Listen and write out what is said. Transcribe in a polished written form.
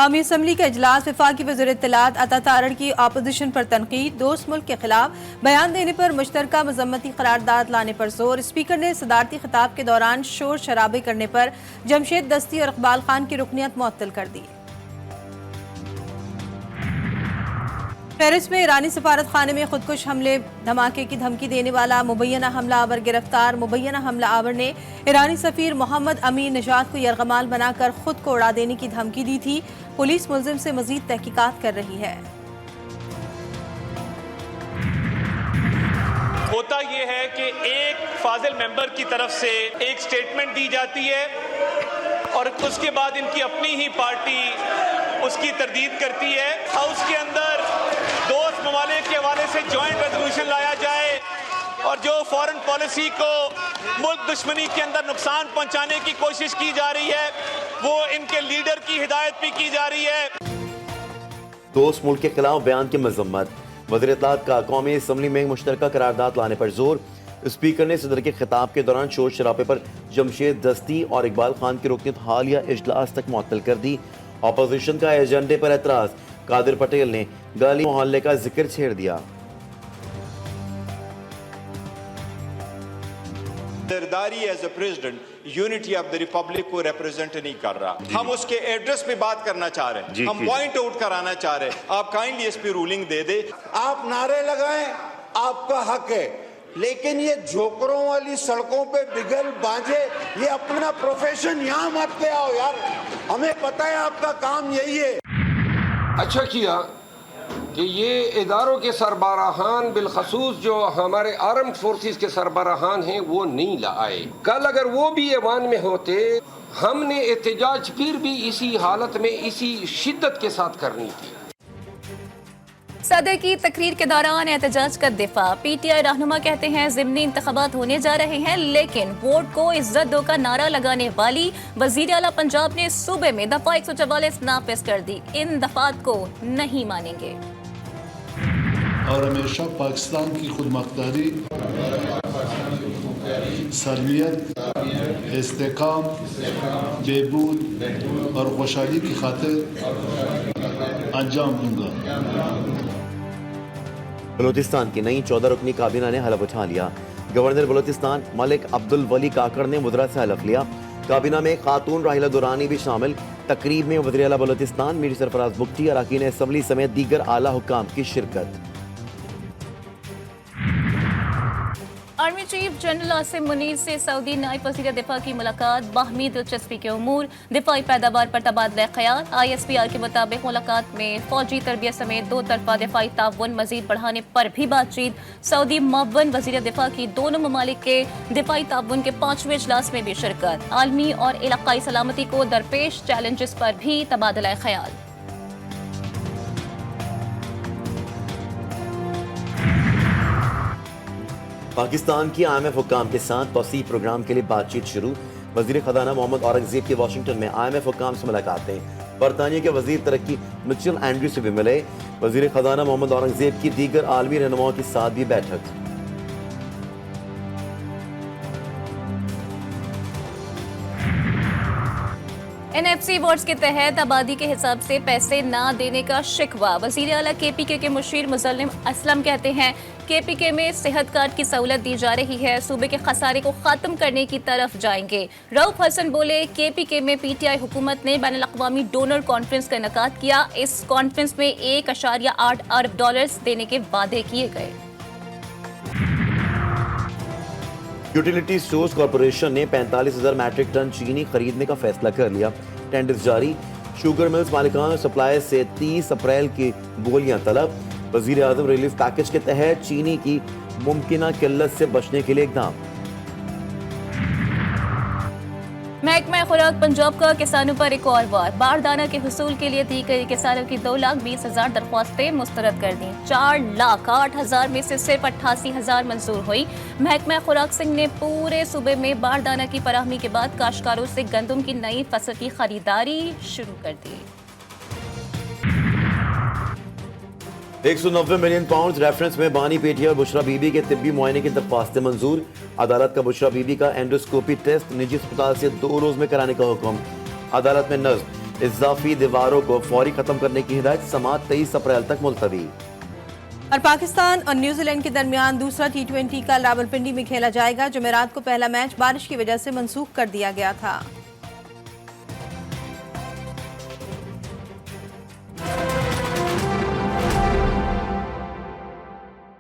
कौमी असम्बली का इजलास। वफाकी वज़ीर इत्तलात अता तारड़ की अपोजिशन पर तनकीद। दोस्त मुल्क के खिलाफ बयान देने पर मुश्तरका मजम्मती करारदाद लाने पर जोर। स्पीकर ने सदारती खिताब के दौरान शोर शराबे करने पर जमशेद दस्ती और इकबाल खान की रुकनियत मुअत्तल कर दी। पेरिस में ईरानी सफारत खाने में खुदकुश हमले धमाके की धमकी देने वाला मुबैना हमला आवर गिरफ्तार। मुबैना हमला आवर ने ईरानी सफीर मोहम्मद अमीन निजात को यरगमाल बनाकर खुद को उड़ा देने की धमकी दी थी। पुलिस मुलजिम से मजीद तहकीकात कर रही है। होता यह है कि एक फाजिल मेंबर की तरफ से एक स्टेटमेंट दी जाती है और उसके बाद इनकी अपनी ही पार्टी उसकी तरदीद करती है। हाउस के अंदर दोस्त ममालिक के हवाले से जॉइंट रेजोल्यूशन लाया जाए और जो फॉरेन पॉलिसी को मुल्क दुश्मनी के अंदर नुकसान पहुंचाने की कोशिश की जा रही है वो इनके लीडर की हिदायत भी की जा रही है। दोस्त मुल्क के खिलाफ बयान की मजम्मत। वज़ीर इत्तलात का कौमी असम्बली में मुश्तरका करारदाद लाने पर जोर। स्पीकर ने सदर के खिताब के दौरान शोर शराबे पर जमशेद दस्ती और इकबाल खान की रुकनियत हालिया इजलास तक मुअत्तल कर दी। अपोजिशन का एजेंडे पर एतराज। कादिर पटेल ने गाली मोहल्ले का जिक्र छेड़ दिया। सरदारी as a president unity of the republic को रिप्रेजेंट नहीं कर रहा। हम उसके एड्रेस पे बात करना चाह रहे हैं, हम पॉइंट आउट कराना चाह रहे हैं। आप काइंडली इस पे रूलिंग दे दे। आप नारे लगाएं, आपका हक है, लेकिन ये झोकरों वाली सड़कों पे बिगल बांझे ये अपना प्रोफेशन यहाँ मत ले आओ यार। हमें पता है आपका काम यही है। अच्छा किया कि ये इदारों के सरबराहान बिलखसूस जो हमारे आर्म्ड फोर्सेस के सरबराहान हैं वो नहीं लाए। कल अगर वो भी ऐवान में होते हमने एहतजाज फिर भी इसी हालत में इसी शिद्दत के साथ करनी थी। सदर की तकरीर के दौरान एहतजाज का दिफा। पीटीआई रहनुमा कहते हैं ज़िमनी इंतखाबात होने जा रहे हैं लेकिन वोट को इज्जत दो का नारा लगाने वाली वजीर आला पंजाब ने सूबे में दफा 144 नाफिज कर दी। इन दफात को नहीं मानेंगे और हमेशा पाकिस्तान की खुदमुख्तारी, सलमियत, इस्तेकाम, बेबूद और खुशहाली की खातिर अंजाम दूंगा। बलोचिस्तान की नई 14 रुकनी काबीना ने हलफ उठा लिया। गवर्नर बलोचिस्तान मलिक अब्दुल वली काकड़ ने मुद्रा से हलफ लिया। काबीना में खातून राहिला दुरानी भी शामिल। तकरीब में वज़ीर आला बलोचिस्तान मीर सरफराज बुगटी, अरकान असम्बली समेत दीगर आला हुक्काम की शिरकत। Army chief general Asim Munir से सऊदी नायब वज़ीर दिफा की मुलाकात। बाहमी दिलचस्पी के उमूर, दिफाई पैदावार पर तबादला ख्याल। ISPR के मुताबिक मुलाकात में फौजी तरबियत समेत दो तरफा दिफाई ताउन मजीद बढ़ाने पर भी बातचीत। सऊदी मुअव्वन वज़ीर दिफा की दोनों ममालिक के दिफाई ताउन के 5वें इजलास में भी शिरकत। आलमी और इलाकाई सलामती को दरपेश चैलेंजेस पर भी तबादला ख्याल। पाकिस्तान की IMF हुक्काम के साथ तौसीह प्रोग्राम के लिए बातचीत शुरू। वजीर खजाना मोहम्मद औरंगजेब की वाशिंगटन में IMF हुक्काम से मुलाकातें। बरतानिया के वजीर तरक्की मिचेल एंड्रू से भी मिले। वजीर खजाना मोहम्मद औरंगजेब की दीगर आलमी रहनुमाओं के साथ भी बैठक। NFC वार्ड्स के तहत आबादी के हिसाब से पैसे ना देने का शिकवा। वज़ीर आला KPK के मुशीर मुज़ल्लिम असलम कहते हैं KPK में सेहत कार्ड की सहूलत दी जा रही है, सूबे के खसारे को खत्म करने की तरफ जाएंगे। रऊफ हसन बोले KPK में PTI हुकूमत ने बैनुल अक़वामी डोनर कॉन्फ्रेंस का इनेकाद किया। इस कॉन्फ्रेंस में $1.8 अरब देने के वादे किए गए। यूटिलिटी स्टोर्स कॉरपोरेशन ने 45,000 मैट्रिक टन चीनी खरीदने का फैसला कर लिया। टेंडर्स जारी। शुगर मिल्स मालिकान और सप्लायर से 30 अप्रैल की बोलियां तलब। वजीर आज़म रिलीफ पैकेज के तहत चीनी की मुमकिना किल्लत से बचने के लिए इक़दाम। महकमा खुराक पंजाब का किसानों पर एक और वार। बारदाना के हुसूल के लिए दी गई किसानों की 2,20,000 दरख्वास्तें मुस्तरद कर दी। 4,08,000 में से सिर्फ 88,000 मंजूर हुई। महकमा खुराक सिंह ने पूरे सूबे में बारदाना की फराहमी के बाद काश्तकारों से गंदम की नई फसल की खरीदारी शुरू कर दी। 190 मिलियन पाउंड रेफरेंस में बानी पेटिया और बुशरा बीबी के तिब्बी मुआयने की दरख्वास्तें मंजूर। अदालत का बुशरा बीबी का एंडोस्कोपी टेस्ट निजी अस्पताल से 2 रोज में कराने का हुक्म। अदालत में नज़्म। इजाफी दीवारों को फौरी खत्म करने की हिदायत, समाअत 23 अप्रैल तक मुलतवी। और पाकिस्तान और न्यूजीलैंड के दरमियान दूसरा T20 कल रावलपिंडी में खेला जाएगा। जुमेरात को पहला मैच बारिश की वजह से मंसूख कर दिया गया था।